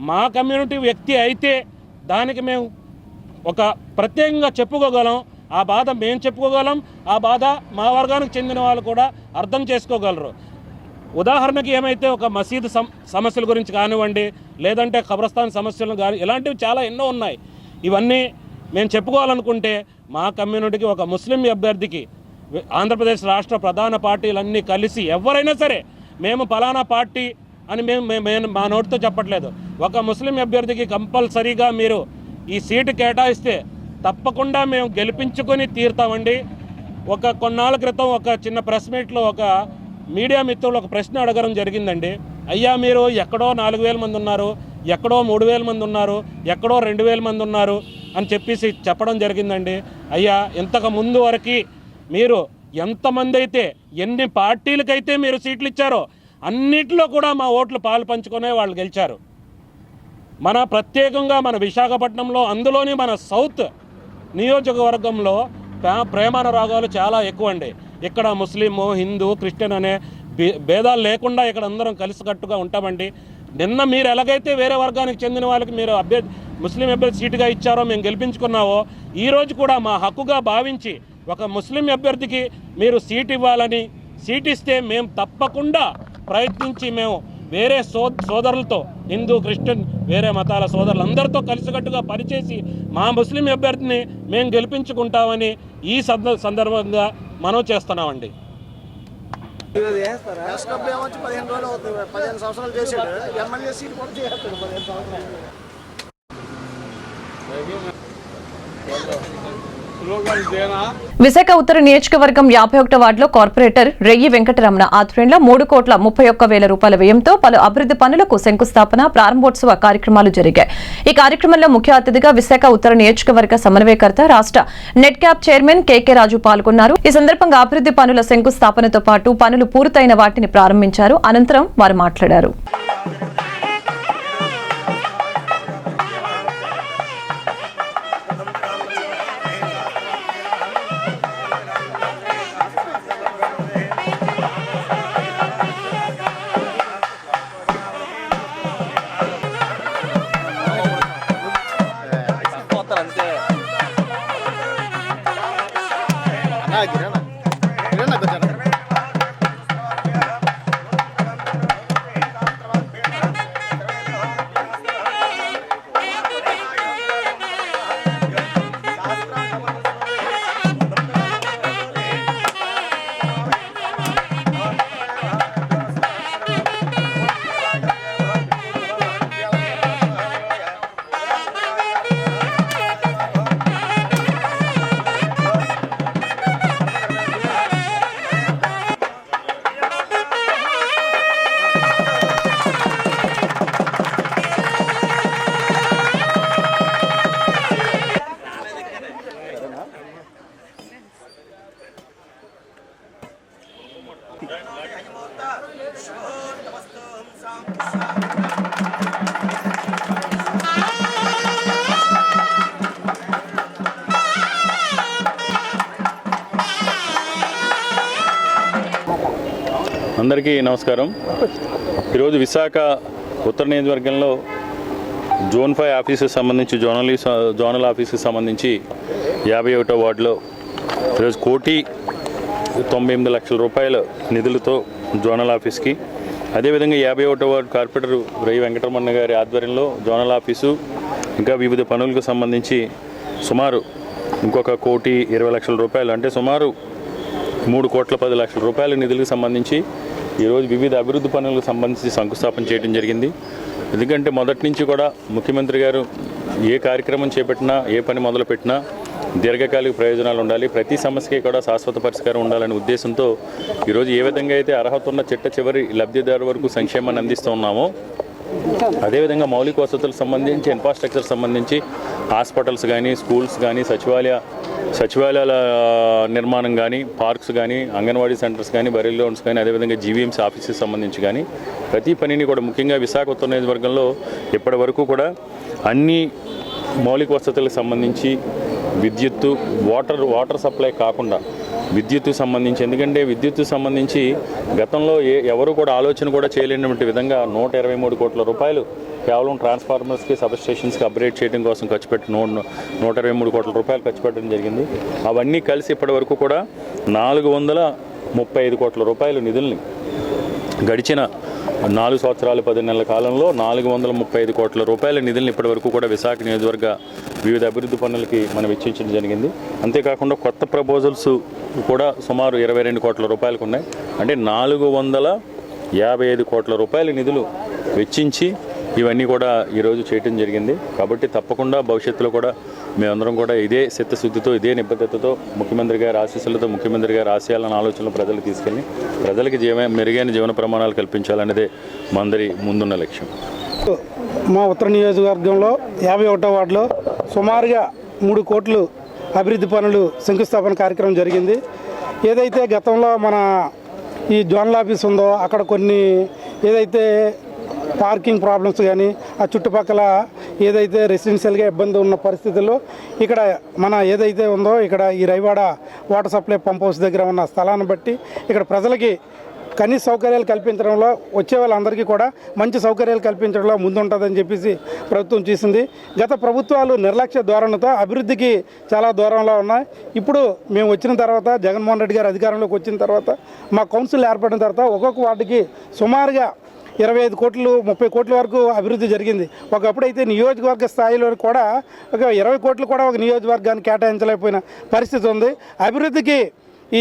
O: మా కమ్యూనిటీ వ్యక్తి అయితే దానికి మేము ఒక ప్రత్యేకంగా చెప్పుకోగలం, ఆ బాధ మేము చెప్పుకోగలం, ఆ బాధ మా వర్గానికి చెందిన వాళ్ళు కూడా అర్థం చేసుకోగలరు. ఉదాహరణకి ఏమైతే ఒక మసీదు సమస్యల గురించి కానివ్వండి, లేదంటే ఖబరస్థాన్ సమస్యలు కానీ, ఇలాంటివి చాలా ఎన్నో ఉన్నాయి. ఇవన్నీ మేము చెప్పుకోవాలనుకుంటే మా కమ్యూనిటీకి ఒక ముస్లిం అభ్యర్థికి ఆంధ్రప్రదేశ్ రాష్ట్ర ప్రధాన పార్టీలన్నీ కలిసి ఎవరైనా సరే, మేము ఫలానా పార్టీ అని మేము మా నోటితో చెప్పట్లేదు, ఒక ముస్లిం అభ్యర్థికి కంపల్సరీగా మీరు ఈ సీటు కేటాయిస్తే తప్పకుండా మేము గెలిపించుకొని తీరుతామండి. కొన్నాళ్ళ క్రితం ఒక చిన్న ప్రెస్ మీట్లో ఒక మీడియా మిత్రులు ఒక ప్రశ్న అడగడం జరిగిందండి. అయ్యా మీరు ఎక్కడో 4,000 మంది ఉన్నారు, ఎక్కడో 3,000 మంది ఉన్నారు, ఎక్కడో 2,000 మంది ఉన్నారు అని చెప్పడం జరిగిందండి. అయ్యా ఇంతకు ముందు వరకు మీరు ఎంతమంది అయితే ఎన్ని పార్టీలకైతే మీరు సీట్లు ఇచ్చారో అన్నిట్లో కూడా మా ఓట్లు పాలు పంచుకునే వాళ్ళు గెలిచారు. ప్రత్యేకంగా మన విశాఖపట్నంలో, అందులోని మన సౌత్ నియోజకవర్గంలో ప్రేమానురాగాలు చాలా ఎక్కువ అండి. ఇక్కడ ముస్లిము, హిందూ, క్రిస్టియన్ అనే భేదాలు లేకుండా ఇక్కడ అందరం కలిసికట్టుగా ఉంటామండి. నిన్న మీరు ఎలాగైతే వేరే వర్గానికి చెందిన వాళ్ళకి మీరు ముస్లిం అభ్యర్థి సీటుగా ఇచ్చారో, మేము గెలిపించుకున్నావో, ఈరోజు కూడా మా హక్కుగా భావించి ఒక ముస్లిం అభ్యర్థికి మీరు సీట్ ఇవ్వాలని, సీట్ ఇస్తే మేము తప్పకుండా ప్రయత్నించి మేము వేరే సోదరులతో, హిందూ, క్రిస్టియన్, వేరే మతాల సోదరులందరితో కలిసికట్టుగా పనిచేసి మా ముస్లిం అభ్యర్థిని మేము గెలిపించుకుంటామని ఈ సందర్భంగా మనం చేస్తున్నామండి.
J: 15 రోజులు అవుతుంది, 15 సంవత్సరాలు చేశాడు, ఎమ్మెల్యే సీట్ కూడా చేస్తాడు 15 సంవత్సరాలు.
A: విశాఖ ఉత్తర నియోజకవర్గం 51వ వార్డులో కార్పొరేటర్ రెయ్యి వెంకటరమణ ఆధ్వర్యంలో 3,31,000 రూపాయల వ్యయంతో పలు అభివృద్ధి పనులకు శంకుస్థాపన, ప్రారంభోత్సవ కార్యక్రమాలు జరిగాయి. ఈ కార్యక్రమంలో ముఖ్య అతిథిగా విశాఖ ఉత్తర నియోజకవర్గ సమన్వయకర్త, రాష్ట్ర నెట్ క్యాప్ చైర్మన్ కెకే రాజు పాల్గొన్నారు. ఈ సందర్భంగా అభివృద్ధి పనుల శంకుస్థాపనతో పాటు పనులు పూర్తయిన వాటిని ప్రారంభించారు. అనంతరం వారు మాట్లాడారు.
P: అందరికీ నమస్కారం. ఈరోజు విశాఖ ఉత్తర నియోజకవర్గంలో జోన్ 5 ఆఫీసుకి సంబంధించి జోనల్ ఆఫీస్కి సంబంధించి 51వ వార్డులో ఈరోజు 1,98,00,000 రూపాయల నిధులతో జోనల్ ఆఫీస్కి, అదేవిధంగా 51వ వార్డు కార్పొరేటర్ రెయ్యి వెంకటరమణ గారి ఆధ్వర్యంలో జోనల్ ఆఫీసు, ఇంకా వివిధ పనులకు సంబంధించి సుమారు ఇంకొక 1,20,00,000 రూపాయలు, అంటే సుమారు 3,10,00,000 రూపాయల నిధులకు సంబంధించి ఈరోజు వివిధ అభివృద్ధి పనులకు సంబంధించి శంకుస్థాపన చేయడం జరిగింది. ఎందుకంటే మొదటి నుంచి కూడా ముఖ్యమంత్రి గారు ఏ కార్యక్రమం చేపట్టినా, ఏ పని మొదలుపెట్టినా దీర్ఘకాలిక ప్రయోజనాలు ఉండాలి, ప్రతి సమస్యకి కూడా శాశ్వత పరిష్కారం ఉండాలనే ఉద్దేశంతో ఈరోజు ఏ విధంగా అయితే అర్హత ఉన్న చివరి లబ్ధిదారు వరకు సంక్షేమాన్ని అందిస్తూ ఉన్నామో అదేవిధంగా మౌలిక వసతులకు సంబంధించి, ఇన్ఫ్రాస్ట్రక్చర్ సంబంధించి హాస్పిటల్స్ కానీ, స్కూల్స్ కానీ, సచివాలయాల నిర్మాణం కానీ, పార్క్స్ కానీ, అంగన్వాడీ సెంటర్స్ కానీ, బరీ గ్రౌండ్స్ కానీ, అదేవిధంగా జీవీఎంసీ ఆఫీసెస్ సంబంధించి కానీ ప్రతి పనిని కూడా ముఖ్యంగా విశాఖ ఉత్తర నియోజకవర్గంలో ఇప్పటి వరకు కూడా అన్ని మౌలిక వసతులకు సంబంధించి విద్యుత్తు, వాటర్ సప్లై కాకుండా విద్యుత్తు సంబంధించి, ఎందుకంటే విద్యుత్తు సంబంధించి గతంలో ఎవరు కూడా ఆలోచన కూడా చేయలేనటువంటి విధంగా 123 కోట్ల రూపాయలు కేవలం ట్రాన్స్ఫార్మర్స్కి, సబ్స్టేషన్స్కి అప్గ్రేడ్ చేయడం కోసం ఖర్చు పెట్టి 123 కోట్ల రూపాయలు ఖర్చు పెట్టడం జరిగింది. అవన్నీ కలిసి ఇప్పటి వరకు కూడా 435 కోట్ల రూపాయల నిధుల్ని గడిచిన 4 సంవత్సరాలు 10 నెలల కాలంలో 435 కోట్ల రూపాయల నిధులను ఇప్పటి వరకు కూడా విశాఖ నియోజకవర్గ వివిధ అభివృద్ధి పనులకి మనం వెచ్చించడం జరిగింది. అంతేకాకుండా కొత్త ప్రపోజల్స్ కూడా సుమారు 22 కోట్ల రూపాయలకు ఉన్నాయి. అంటే 455 కోట్ల రూపాయల నిధులు వెచ్చించి ఇవన్నీ కూడా ఈరోజు చేయటం జరిగింది. కాబట్టి తప్పకుండా భవిష్యత్తులో కూడా మేమందరం కూడా ఇదే చిత్తశుద్ధితో, ఇదే నిబద్ధతతో, ముఖ్యమంత్రి గారి ఆశీస్సులతో, ముఖ్యమంత్రి గారి ఆశయాలను, ఆలోచనలు ప్రజలకు తీసుకెళ్ళి ప్రజలకి మెరుగైన జీవన ప్రమాణాలు కల్పించాలనేదే మా అందరి ముందున్న లక్ష్యం.
L: మా ఉత్తర నియోజకవర్గంలో 51వ వార్డులో సుమారుగా 3 కోట్లు అభివృద్ధి పనులు శంకుస్థాపన కార్యక్రమం జరిగింది. ఏదైతే గతంలో మన ఈ జోనల్ ఆఫీస్ ఉందో అక్కడ కొన్ని ఏదైతే పార్కింగ్ ప్రాబ్లమ్స్ కానీ, ఆ చుట్టుపక్కల ఏదైతే రెసిడెన్షియల్గా ఇబ్బంది ఉన్న పరిస్థితుల్లో ఇక్కడ మన ఏదైతే ఉందో ఇక్కడ ఈ Raiwada water supply pump house దగ్గర ఉన్న స్థలాన్ని బట్టి ఇక్కడ ప్రజలకి కనీస సౌకర్యాలు కల్పించడంలో, వచ్చే వాళ్ళందరికీ కూడా మంచి సౌకర్యాలు కల్పించడంలో ముందుంటుందని చెప్పేసి ప్రభుత్వం చేసింది. గత ప్రభుత్వాలు నిర్లక్ష్య ధోరణితో అభివృద్ధికి చాలా దూరంలో ఉన్నాయి. ఇప్పుడు మేము వచ్చిన తర్వాత, జగన్మోహన్ రెడ్డి గారు అధికారంలోకి వచ్చిన తర్వాత, మా కౌన్సిల్ ఏర్పడిన తర్వాత ఒక్కొక్క వార్డుకి సుమారుగా 25 కోట్లు 30 కోట్ల వరకు అభివృద్ధి జరిగింది. ఒకప్పుడైతే నియోజకవర్గ స్థాయిలో కూడా ఒక 20 కోట్లు కూడా ఒక నియోజకవర్గాన్ని కేటాయించలేకపోయిన పరిస్థితి ఉంది. అభివృద్ధికి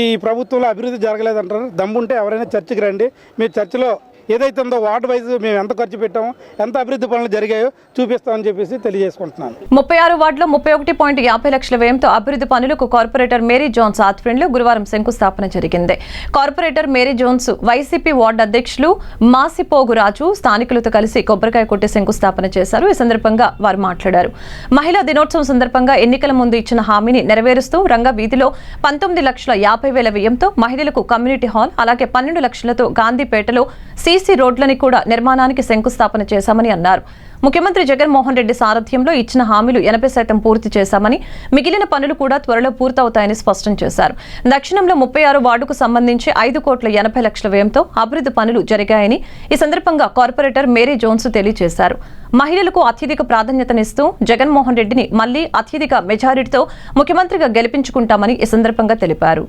L: ఈ ప్రభుత్వంలో అభివృద్ధి జరగలేదంటారు. దమ్ముంటే ఎవరైనా చర్చకి రండి. మీరు చర్చలో ఏదైతే ఉందో వార్డు వైజ్ మేము ఎంత ఖర్చు పెట్టామో, ఎంత అభివృద్ధి పనులు జరిగాయో చూపిస్తామని చెప్పేసి తెలియజేసుకుంటున్నాను.
A: 36 వార్డులో 31.50 లక్షల వ్యయంతో అభివృద్ధి పనులకు కార్పొరేటర్ మేరీ జోన్స్ ఆధ్వర్యంలో గురువారం శంకుస్థాపన జరిగింది. Corporator Mary Jones, YCP ward అధ్యక్షులు మాసిపోగు రాజు స్థానికులతో కలిసి కొబ్బరికాయ కొట్టి శంకుస్థాపన చేశారు. ఈ సందర్భంగా వారు మాట్లాడారు. మహిళా దినోత్సవం సందర్భంగా ఎన్నికల ముందు ఇచ్చిన హామీని నెరవేరుస్తూ రంగ వీధిలో 19,50,000 వ్యయంతో మహిళలకు కమ్యూనిటీ హాల్, అలాగే 12 లక్షలతో గాంధీపేటలో సీసీ రోడ్లని కూడా నిర్మాణానికి శంకుస్థాపన చేశామని అన్నారు. ముఖ్యమంత్రి జగన్మోహన్ రెడ్డి సారథ్యంలో ఇచ్చిన హామీలు 80% పూర్తి చేశామని, మిగిలిన పనులు కూడా త్వరలో పూర్తవుతాయని స్పష్టం చేశారు. దక్షిణంలో 36 వార్డుకు సంబంధించి 5,80,00,000 వ్యయంతో అభివృద్ధి పనులు జరిగాయని ఈ సందర్భంగా కార్పొరేటర్ మేరీ జోన్స్ తెలియజేశారు. మహిళలకు అత్యధిక ప్రాధాన్యతనిస్తూ జగన్మోహన్ రెడ్డిని మళ్లీ అత్యధిక మెజారిటీతో ముఖ్యమంత్రిగా గెలిపించుకుంటామని ఈ సందర్భంగా తెలిపారు.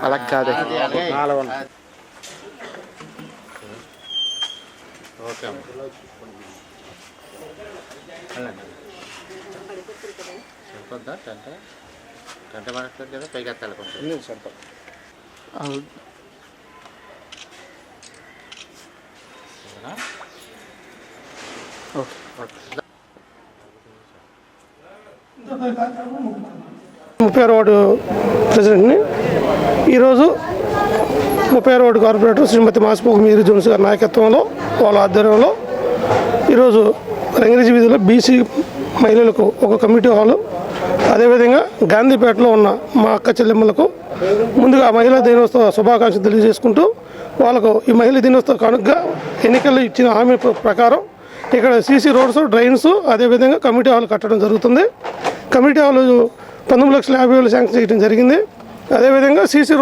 J: అలా కాదు.
L: ముప్పై వార్డు ప్రెసిడెంట్ని ఈరోజు 36 వార్డు కార్పొరేటర్ శ్రీమతి మాసిపోగు మేరీ జోన్స్ గారి నాయకత్వంలో, వాళ్ళ ఆధ్వర్యంలో ఈరోజు రంగరేజీ వీధిలో బీసీ మహిళలకు ఒక కమ్యూనిటీ హాలు, అదేవిధంగా గాంధీపేటలో ఉన్న మా అక్క చెల్లెమ్మలకు ముందుగా మహిళా దినోత్సవ శుభాకాంక్షలు తెలియజేసుకుంటూ, వాళ్ళకు ఈ మహిళా దినోత్సవ కానుకగా ఎన్నికల్లో ఇచ్చిన హామీ ప్రకారం ఇక్కడ సీసీ రోడ్స్, డ్రైన్స్, అదేవిధంగా కమ్యూనిటీ హాల్ కట్టడం జరుగుతుంది. కమ్యూనిటీ హాల్ 19,50,000 శాంక్షన్ చేయడం జరిగింది. అదేవిధంగా సీసీ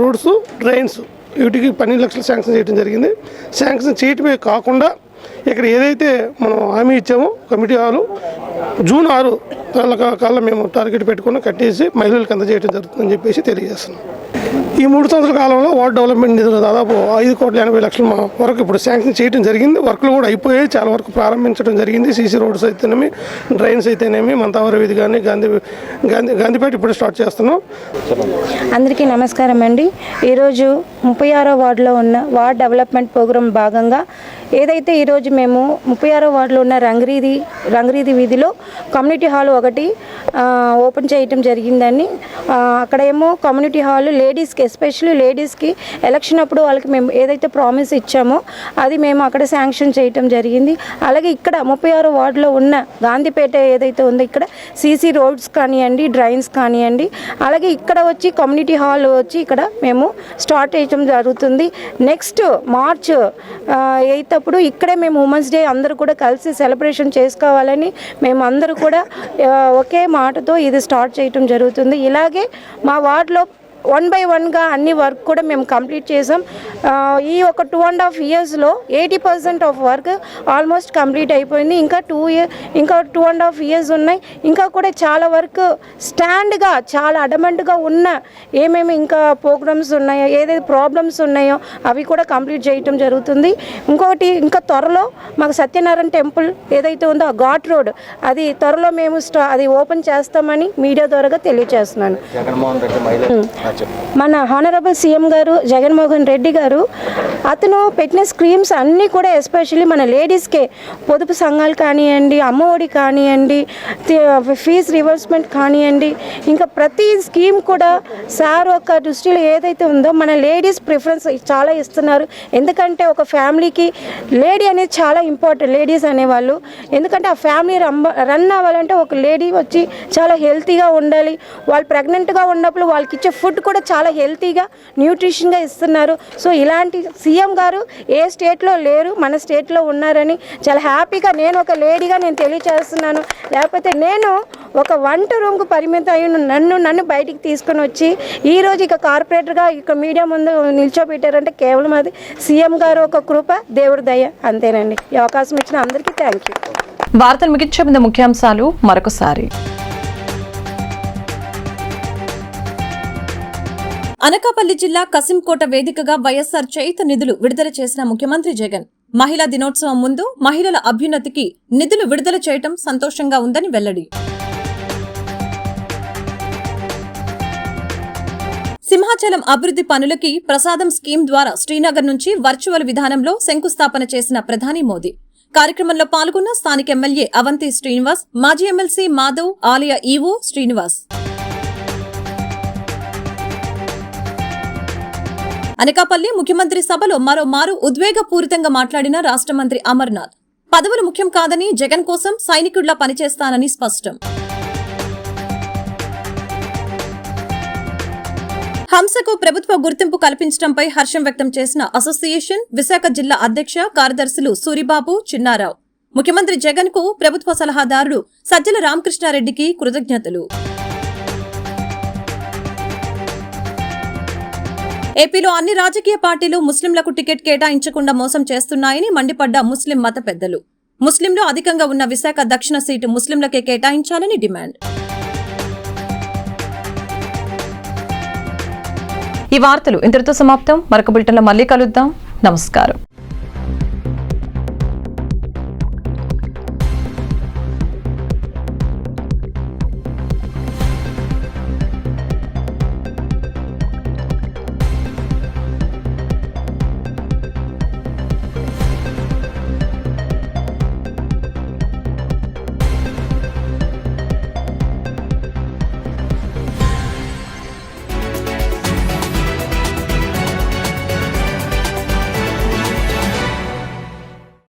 L: రోడ్స్, డ్రైన్స్ వీటికి 12 లక్షలు శాంక్షన్ చేయడం జరిగింది. శాంక్షన్ చేయటమే కాకుండా ఇక్కడ ఏదైతే మనం హామీ ఇచ్చామో కమిటీ హాలు జూన్ 6 కల్లా మేము టార్గెట్ పెట్టుకుని కట్టేసి మహిళలకు అందజేయడం జరుగుతుందని చెప్పేసి తెలియజేస్తున్నాం.
K: ఈ 3 సంవత్సరాల కాలంలో వార్డ్ డెవలప్మెంట్ నిధులు దాదాపు 5,80,00,000 వరకు ఇప్పుడు శాంక్షన్ చేయడం జరిగింది. వర్క్లు కూడా అయిపోయాయి, చాలా వరకు ప్రారంభించడం జరిగింది. సీసీ రోడ్స్ అయితేనేమి, డ్రైన్స్ అయితేనేమి, మంతావరం వీధి కానీ గాంధీపేట ఇప్పుడు స్టార్ట్ చేస్తున్నాం.
Q: అందరికీ నమస్కారం అండి. ఈరోజు 36వ వార్డులో ఉన్న వార్డ్ డెవలప్మెంట్ ప్రోగ్రాం భాగంగా ఏదైతే ఈరోజు మేము 36వ వార్డులో ఉన్న రంగరీది వీధిలో కమ్యూనిటీ హాల్ ఒకటి ఓపెన్ చేయటం జరిగిందని. అక్కడేమో కమ్యూనిటీ హాల్ లేడీస్కి, ఎస్పెషల్లీ లేడీస్కి ఎలక్షన్ అప్పుడు వాళ్ళకి మేము ఏదైతే ప్రామిస్ ఇచ్చామో అది మేము అక్కడ శాంక్షన్ చేయటం జరిగింది. అలాగే ఇక్కడ 36వ వార్డులో ఉన్న గాంధీపేట ఏదైతే ఉందో ఇక్కడ సీసీ రోడ్స్ కానివ్వండి, డ్రైన్స్ కానివ్వండి, అలాగే ఇక్కడ వచ్చి కమ్యూనిటీ హాల్ వచ్చి ఇక్కడ మేము స్టార్ట్ చేయటం జరుగుతుంది. నెక్స్ట్ మార్చ్ 8 అప్పుడు ఇక్కడే మేము ఉమెన్స్ డే అందరూ కూడా కలిసి సెలబ్రేషన్ చేసుకోవాలని మేము అందరూ కూడా ఒకే మాటతో ఇది స్టార్ట్ చేయటం జరుగుతుంది. ఇలాగే మా వార్డులో 1 by 1గా అన్ని వర్క్ కూడా మేము కంప్లీట్ చేసాం. ఈ ఒక 2.5 yearsలో 80% ఆఫ్ వర్క్ ఆల్మోస్ట్ కంప్లీట్ అయిపోయింది. ఇంకా 2.5 years ఉన్నాయి. ఇంకా కూడా చాలా వర్క్ స్టాండ్గా చాలా అడమెంట్గా ఉన్న ఏమేమి ఇంకా ప్రోగ్రామ్స్ ఉన్నాయో, ఏదైతే ప్రాబ్లమ్స్ ఉన్నాయో అవి కూడా కంప్లీట్ చేయటం జరుగుతుంది. ఇంకొకటి ఇంకా త్వరలో మాకు సత్యనారాయణ టెంపుల్ ఏదైతే ఉందో ఆ ఘాట్ రోడ్ అది త్వరలో మేము అది ఓపెన్ చేస్తామని మీడియా ద్వారా తెలియజేస్తున్నాను. మన హానరబుల్ సీఎం గారు జగన్మోహన్ రెడ్డి గారు అతను పెట్టిన స్కీమ్స్ అన్నీ కూడా ఎస్పెషల్లీ మన లేడీస్కే, పొదుపు సంఘాలు కానివ్వండి, అమ్మఒడి కానివ్వండి, ఫీజు రివర్స్మెంట్ కానివ్వండి, ఇంకా ప్రతి స్కీమ్ కూడా సార్ ఒక దృష్టిలో ఏదైతే ఉందో మన లేడీస్ ప్రిఫరెన్స్ చాలా ఇస్తున్నారు. ఎందుకంటే ఒక ఫ్యామిలీకి లేడీ అనేది చాలా ఇంపార్టెంట్, లేడీస్ అనేవాళ్ళు. ఎందుకంటే ఆ ఫ్యామిలీ రన్ అవ్వాలంటే ఒక లేడీ వచ్చి చాలా హెల్తీగా ఉండాలి. వాళ్ళు ప్రెగ్నెంట్గా ఉన్నప్పుడు వాళ్ళకి ఇచ్చే ఫుడ్ కూడా చాలా హెల్తీగా, న్యూట్రిషన్గా ఇస్తున్నారు. సో ఇలాంటి సీఎం గారు ఏ స్టేట్లో లేరు, మన స్టేట్లో ఉన్నారని చాలా హ్యాపీగా నేను ఒక లేడీగా నేను తెలియజేస్తున్నాను. లేకపోతే నేను ఒక వంట రూమ్కు పరిమితం అయ్యి నన్ను బయటికి తీసుకొని వచ్చి ఈరోజు ఇక కార్పొరేటర్గా ఇక మీడియా ముందు నిల్చోబెట్టారంటే కేవలం అది సీఎం గారు ఒక కృప, దేవుడి దయ, అంతేనండి. ఈ అవకాశం ఇచ్చిన అందరికీ థ్యాంక్ యూ.
A: వార్తలు ముగించే ముందు ముఖ్యాంశాలు మరొకసారి.
B: అనకాపల్లి జిల్లా కసింకోట వేదికగా వైఎస్ఆర్ చేయుత నిధులు విడుదల చేసిన ముఖ్యమంత్రి జగన్. మహిళా దినోత్సవం ముందు మహిళల అభ్యున్నతికి నిధులు విడుదల చేయటం సంతోషంగా ఉందని వెల్లడి. సింహాచలం అభివృద్ధి పనులకి ప్రసాదం స్కీమ్ ద్వారా శ్రీనగర్ నుంచి వర్చువల్ విధానంలో శంకుస్థాపన చేసిన ప్రధాని మోదీ. కార్యక్రమంలో పాల్గొన్న స్థానిక ఎమ్మెల్యే అవంతి శ్రీనివాస్, మాజీ ఎమ్మెల్సీ మాధవ్, ఆలయ ఈవో శ్రీనివాస్. అనకాపల్లి ముఖ్యమంత్రి సభలో మరోమారు ఉద్వేగపూరితంగా మాట్లాడిన రాష్ట్ర మంత్రి అమర్నాథ్. పదవులు ముఖ్యం కాదని, జగన్ కోసం సైనికుడిలా పనిచేస్తానని స్పష్టం. హంసకు ప్రభుత్వ గుర్తింపు కల్పించడంపై హర్షం వ్యక్తం చేసిన అసోసియేషన్ విశాఖ జిల్లా అధ్యక్ష కార్యదర్శులు సూరిబాబు, చిన్నారావు. ముఖ్యమంత్రి జగన్ కు ప్రభుత్వ సలహాదారుడు సజ్జల రామకృష్ణారెడ్డికి కృతజ్ఞతలు. ఏపీలో అన్ని రాజకీయ పార్టీలు ముస్లింలకు టికెట్ కేటాయించకుండా మోసం చేస్తున్నాయని మండిపడ్డ ముస్లిం మత పెద్దలు. ముస్లింలు అధికంగా ఉన్న విశాఖ దక్షిణ సీటు ముస్లింలకే కేటాయించాలని డిమాండ్.
A: ఈ వార్తలు ఇంతటితో సమాప్తం. మరొక బులెటిన్లో మళ్ళీ కలుద్దాం. నమస్కారం.